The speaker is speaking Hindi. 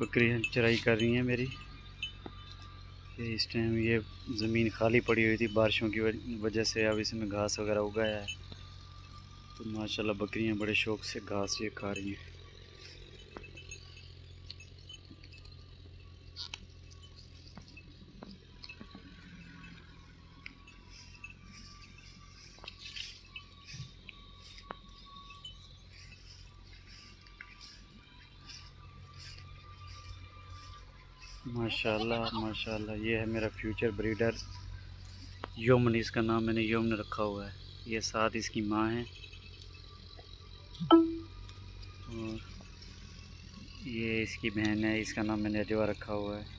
बकरियां चराई कर रही हैं मेरी। इस टाइम ये ज़मीन खाली पड़ी हुई थी बारिशों की वजह से, अब इसमें घास वगैरह उगाया है, तो माशाल्लाह बकरियां बड़े शौक़ से घास ये खा रही हैं। माशाल्लाह माशाल्लाह, ये है मेरा फ्यूचर ब्रीडर यमन, इसका नाम मैंने यमन रखा हुआ है। ये साथ इसकी माँ है और ये इसकी बहन है, इसका नाम मैंने अजवा रखा हुआ है।